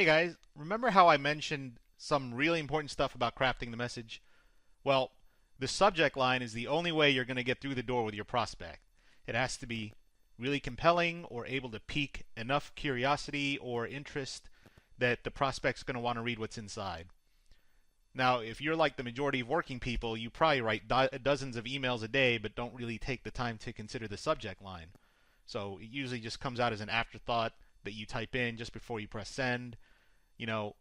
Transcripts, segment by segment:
Hey guys, remember how I mentioned some really important stuff about crafting the message? Well, the subject line is the only way you're going to get through the door with your prospect. It has to be really compelling or able to pique enough curiosity or interest that the prospect's going to want to read what's inside. Now, if you're like the majority of working people, you probably write dozens of emails a day but don't really take the time to consider the subject line. So it usually just comes out as an afterthought that you type in just before you press send. You know,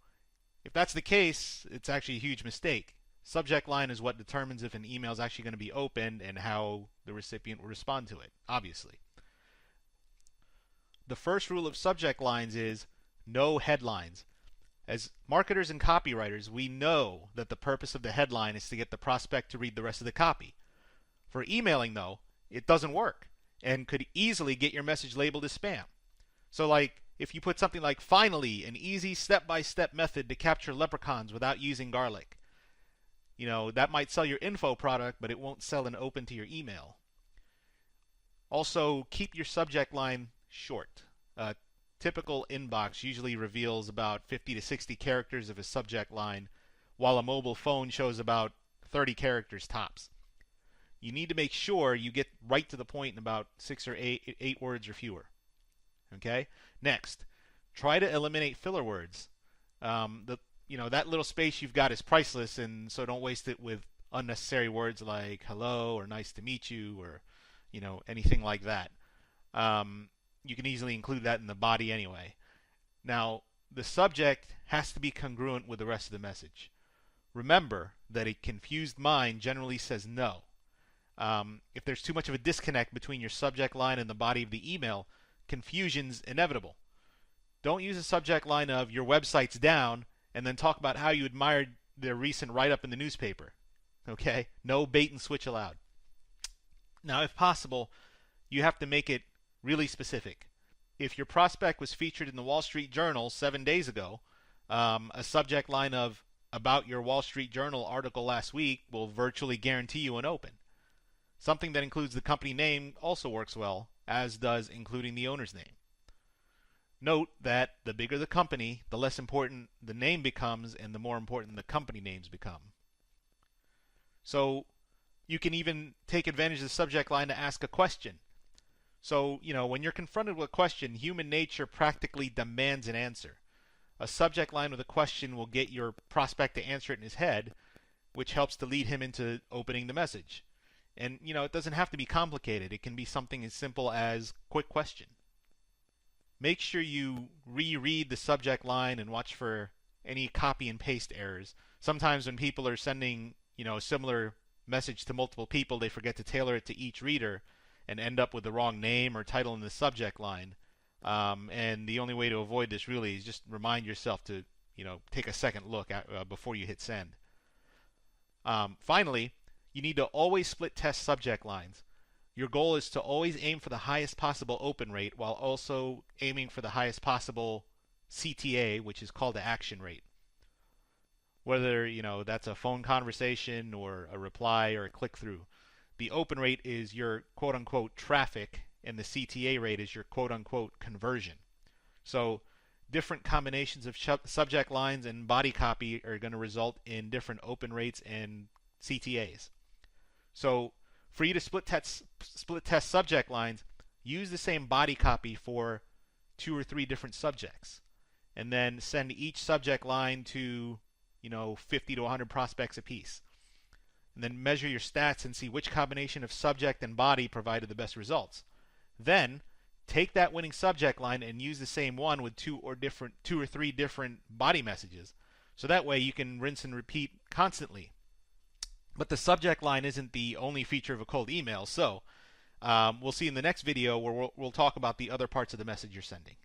if that's the case, it's actually a huge mistake. Subject line is what determines if an email is actually going to be opened and how the recipient will respond to it, obviously. The first rule of subject lines is no headlines. As marketers and copywriters, we know that the purpose of the headline is to get the prospect to read the rest of the copy. For emailing, though, it doesn't work and could easily get your message labeled as spam. So, like, if you put something like, finally, an easy step-by-step method to capture leprechauns without using garlic. That might sell your info product, but it won't sell and open to your email. Also, keep your subject line short. A typical inbox usually reveals about 50 to 60 characters of a subject line, while a mobile phone shows about 30 characters tops. You need to make sure you get right to the point in about 6 or 8 words or fewer. Okay. Next, try to eliminate filler words. That little space you've got is priceless, and so don't waste it with unnecessary words like hello or nice to meet you or anything like that. You can easily include that in the body anyway. Now, the subject has to be congruent with the rest of the message. Remember that a confused mind generally says no. If there's too much of a disconnect between your subject line and the body of the email, confusion's inevitable. Don't use a subject line of your website's down and then talk about how you admired their recent write-up in the newspaper. Okay? No bait and switch allowed. Now, if possible, you have to make it really specific. If your prospect was featured in the Wall Street Journal 7 days ago, a subject line of about your Wall Street Journal article last week will virtually guarantee you an open. Something that includes the company name also works well, as does including the owner's name. Note that the bigger the company, the less important the name becomes and the more important the company names become. So you can even take advantage of the subject line to ask a question. So, when you're confronted with a question, human nature practically demands an answer. A subject line with a question will get your prospect to answer it in his head, which helps to lead him into opening the message. And, it doesn't have to be complicated. It can be something as simple as quick question. Make sure you reread the subject line and watch for any copy and paste errors. Sometimes when people are sending, a similar message to multiple people, they forget to tailor it to each reader and end up with the wrong name or title in the subject line. And the only way to avoid this really is just remind yourself to, take a second look before you hit send. Finally, you need to always split test subject lines. Your goal is to always aim for the highest possible open rate while also aiming for the highest possible CTA, which is call to action rate. Whether, that's a phone conversation or a reply or a click through. The open rate is your quote unquote traffic and the CTA rate is your quote unquote conversion. So different combinations of subject lines and body copy are going to result in different open rates and CTAs. So for you to split test subject lines, use the same body copy for 2 or 3 different subjects, and then send each subject line to 50 to 100 prospects apiece. And then measure your stats and see which combination of subject and body provided the best results. Then take that winning subject line and use the same one with 2 or 3 different body messages. So that way you can rinse and repeat constantly. But the subject line isn't the only feature of a cold email, so we'll see in the next video where we'll talk about the other parts of the message you're sending.